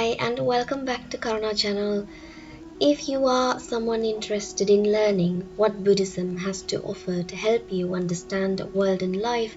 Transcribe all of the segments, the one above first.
Hi and welcome back to Karuna channel. If you are someone interested in learning what Buddhism has to offer to help you understand the world and life,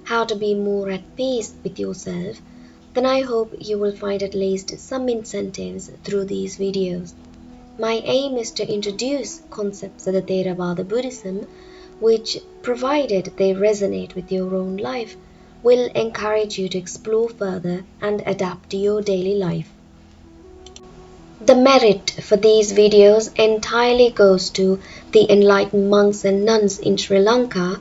how to be more at peace with yourself, then I hope you will find at least some incentives through these videos. My aim is to introduce concepts of the Theravada Buddhism which, provided they resonate with your own life, will encourage you to explore further and adapt to your daily life. The merit for these videos entirely goes to the enlightened monks and nuns in Sri Lanka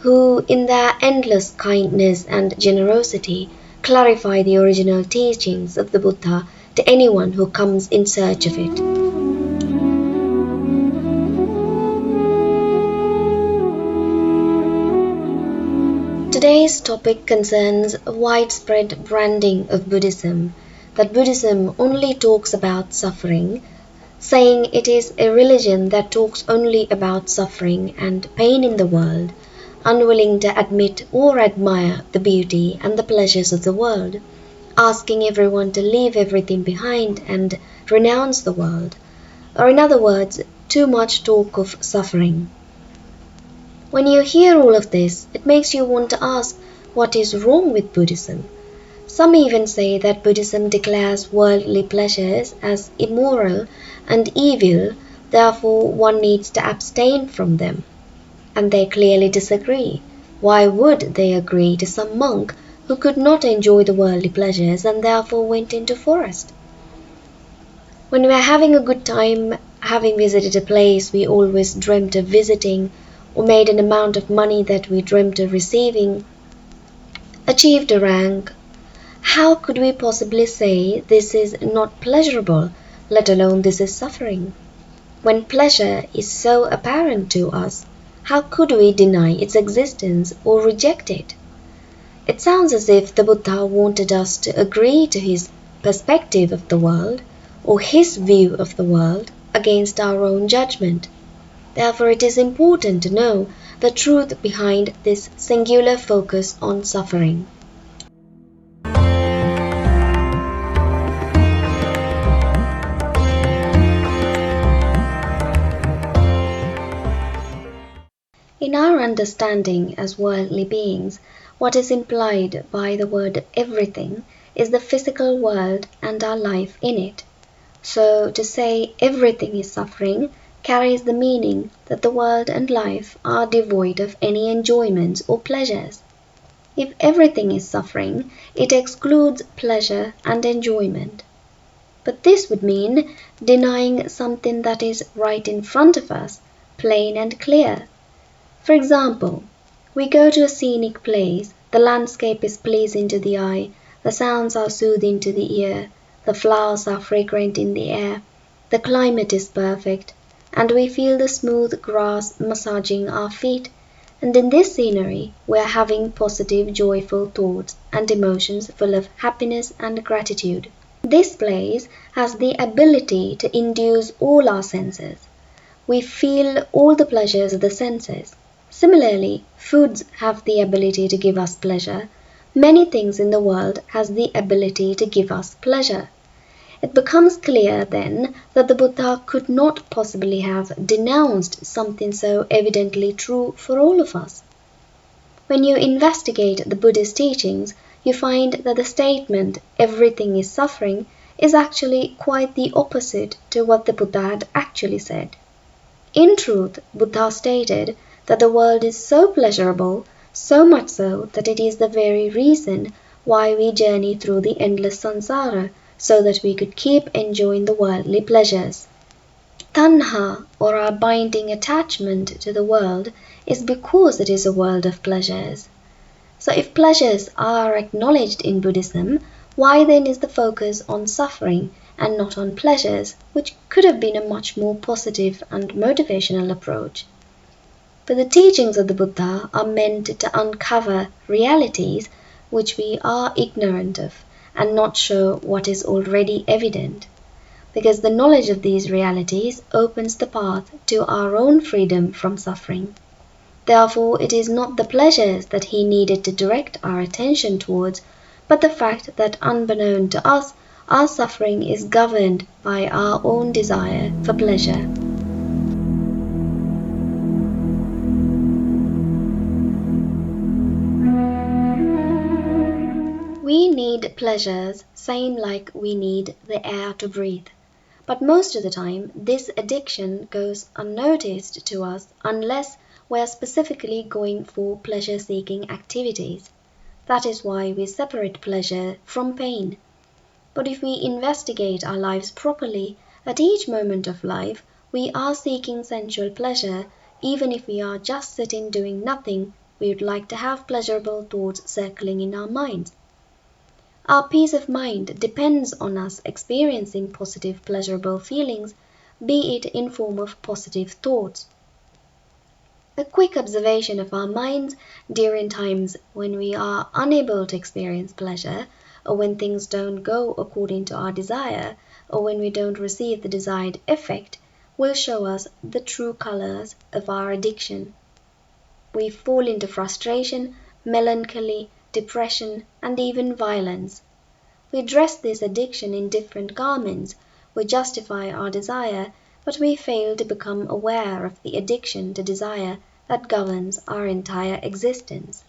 who, in their endless kindness and generosity, clarify the original teachings of the Buddha to anyone who comes in search of it. Today's topic concerns widespread branding of Buddhism, that Buddhism only talks about suffering, saying it is a religion that talks only about suffering and pain in the world, unwilling to admit or admire the beauty and the pleasures of the world, asking everyone to leave everything behind and renounce the world, or in other words, too much talk of suffering. When you hear all of this, it makes you want to ask what is wrong with Buddhism. Some even say that Buddhism declares worldly pleasures as immoral and evil, therefore one needs to abstain from them. And they clearly disagree. Why would they agree to some monk who could not enjoy the worldly pleasures and therefore went into forest? When we are having a good time, having visited a place we always dreamt of visiting, or made an amount of money that we dreamt of receiving, achieved a rank, how could we possibly say this is not pleasurable, let alone this is suffering? When pleasure is so apparent to us, how could we deny its existence or reject it? It sounds as if the Buddha wanted us to agree to his perspective of the world, or his view of the world, against our own judgment. Therefore, it is important to know the truth behind this singular focus on suffering. In our understanding as worldly beings, what is implied by the word everything is the physical world and our life in it. So, to say everything is suffering carries the meaning that the world and life are devoid of any enjoyments or pleasures. If everything is suffering, it excludes pleasure and enjoyment. But this would mean denying something that is right in front of us, plain and clear. For example, we go to a scenic place, the landscape is pleasing to the eye, the sounds are soothing to the ear, the flowers are fragrant in the air, the climate is perfect, and we feel the smooth grass massaging our feet, and in this scenery we are having positive, joyful thoughts and emotions full of happiness and gratitude. This place has the ability to induce all our senses. We feel all the pleasures of the senses. Similarly, foods have the ability to give us pleasure. Many things in the world has the ability to give us pleasure. It becomes clear then that the Buddha could not possibly have denounced something so evidently true for all of us. When you investigate the Buddhist teachings, you find that the statement everything is suffering is actually quite the opposite to what the Buddha had actually said. In truth, Buddha stated that the world is so pleasurable, so much so that it is the very reason why we journey through the endless samsara, so that we could keep enjoying the worldly pleasures. Tanha, or our binding attachment to the world, is because it is a world of pleasures. So if pleasures are acknowledged in Buddhism, why then is the focus on suffering and not on pleasures, which could have been a much more positive and motivational approach? But the teachings of the Buddha are meant to uncover realities which we are ignorant of and not show what is already evident, because the knowledge of these realities opens the path to our own freedom from suffering. Therefore, it is not the pleasures that he needed to direct our attention towards, but the fact that unbeknown to us, our suffering is governed by our own desire for pleasure. We need pleasures, same like we need the air to breathe. But most of the time, this addiction goes unnoticed to us unless we are specifically going for pleasure-seeking activities. That is why we separate pleasure from pain. But if we investigate our lives properly, at each moment of life, we are seeking sensual pleasure. Even if we are just sitting doing nothing, we would like to have pleasurable thoughts circling in our minds. Our peace of mind depends on us experiencing positive pleasurable feelings, be it in form of positive thoughts. A quick observation of our minds during times when we are unable to experience pleasure, or when things don't go according to our desire, or when we don't receive the desired effect, will show us the true colors of our addiction. We fall into frustration, melancholy, depression, and even violence. We dress this addiction in different garments, we justify our desire, but we fail to become aware of the addiction to desire that governs our entire existence.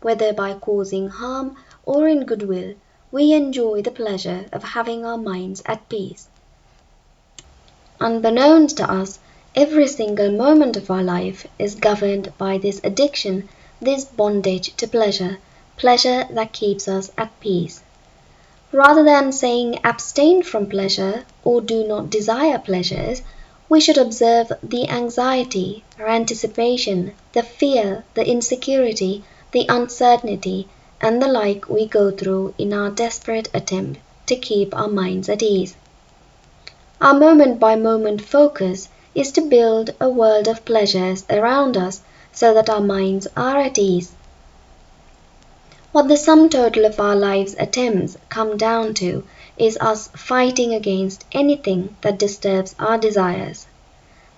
Whether by causing harm or in goodwill, we enjoy the pleasure of having our minds at peace. Unbeknownst to us, every single moment of our life is governed by this addiction, this bondage to pleasure, pleasure that keeps us at peace. Rather than saying abstain from pleasure or do not desire pleasures, we should observe the anxiety or anticipation, the fear, the insecurity, the uncertainty, and the like we go through in our desperate attempt to keep our minds at ease. Our moment-by-moment focus is to build a world of pleasures around us so that our minds are at ease. What the sum total of our lives' attempts come down to is us fighting against anything that disturbs our desires.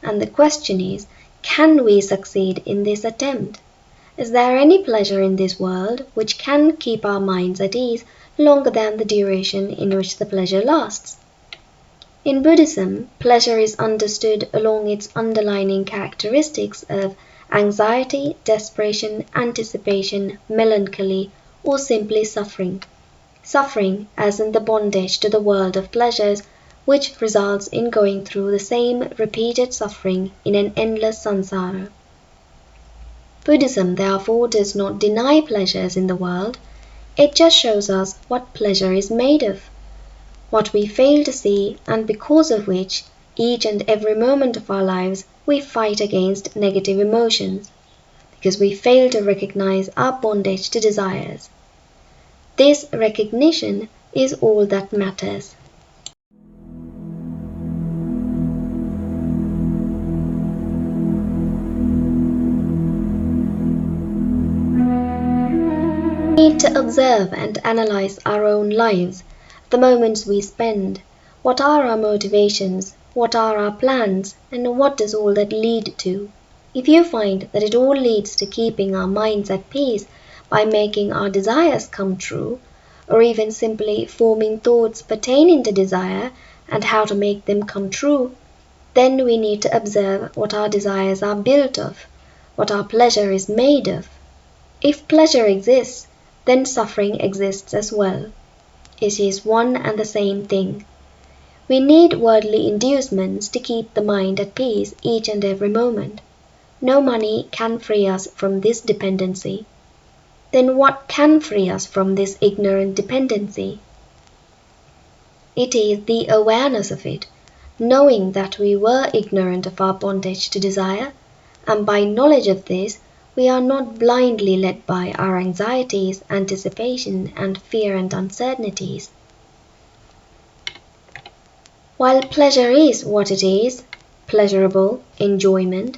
And the question is, can we succeed in this attempt? Is there any pleasure in this world which can keep our minds at ease longer than the duration in which the pleasure lasts? In Buddhism, pleasure is understood along its underlying characteristics of anxiety, desperation, anticipation, melancholy, or simply suffering. Suffering as in the bondage to the world of pleasures, which results in going through the same repeated suffering in an endless samsara. Buddhism therefore does not deny pleasures in the world, it just shows us what pleasure is made of, what we fail to see, and because of which, each and every moment of our lives, we fight against negative emotions, because we fail to recognize our bondage to desires. This recognition is all that matters. We need to observe and analyze our own lives, the moments we spend. What are our motivations? What are our plans? And what does all that lead to? If you find that it all leads to keeping our minds at peace by making our desires come true, or even simply forming thoughts pertaining to desire and how to make them come true, then we need to observe what our desires are built of, what our pleasure is made of. If pleasure exists, then suffering exists as well. It is one and the same thing. We need worldly inducements to keep the mind at peace each and every moment. No money can free us from this dependency. Then what can free us from this ignorant dependency? It is the awareness of it, knowing that we were ignorant of our bondage to desire, and by knowledge of this, we are not blindly led by our anxieties, anticipation, and fear and uncertainties. While pleasure is what it is, pleasurable, enjoyment,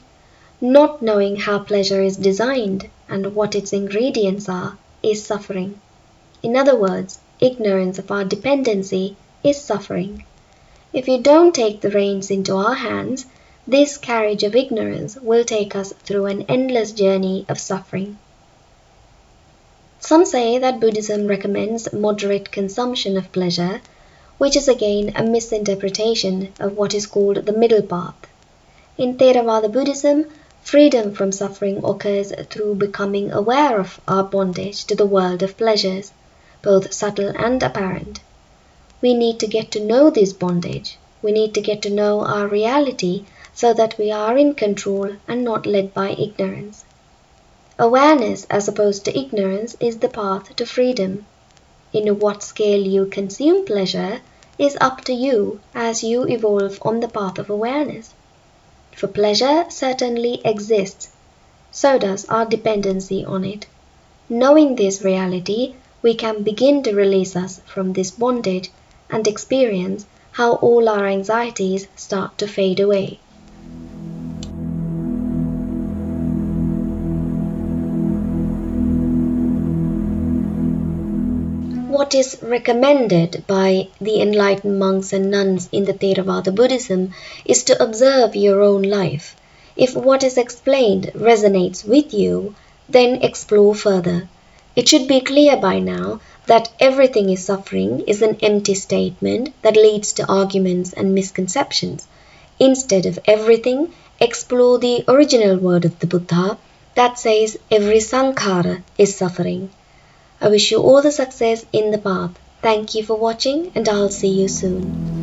not knowing how pleasure is designed and what its ingredients are is suffering. In other words, ignorance of our dependency is suffering. If we don't take the reins into our hands, this carriage of ignorance will take us through an endless journey of suffering. Some say that Buddhism recommends moderate consumption of pleasure, which is again a misinterpretation of what is called the middle path. In Theravada Buddhism, freedom from suffering occurs through becoming aware of our bondage to the world of pleasures, both subtle and apparent. We need to get to know this bondage. We need to get to know our reality so that we are in control and not led by ignorance. Awareness as opposed to ignorance is the path to freedom. In what scale you consume pleasure is up to you as you evolve on the path of awareness. For pleasure certainly exists, so does our dependency on it. Knowing this reality, we can begin to release us from this bondage and experience how all our anxieties start to fade away. What is recommended by the enlightened monks and nuns in the Theravada Buddhism is to observe your own life. If what is explained resonates with you, then explore further. It should be clear by now that everything is suffering is an empty statement that leads to arguments and misconceptions. Instead of everything, explore the original word of the Buddha that says every sankhara is suffering. I wish you all the success in the path. Thank you for watching, and I'll see you soon.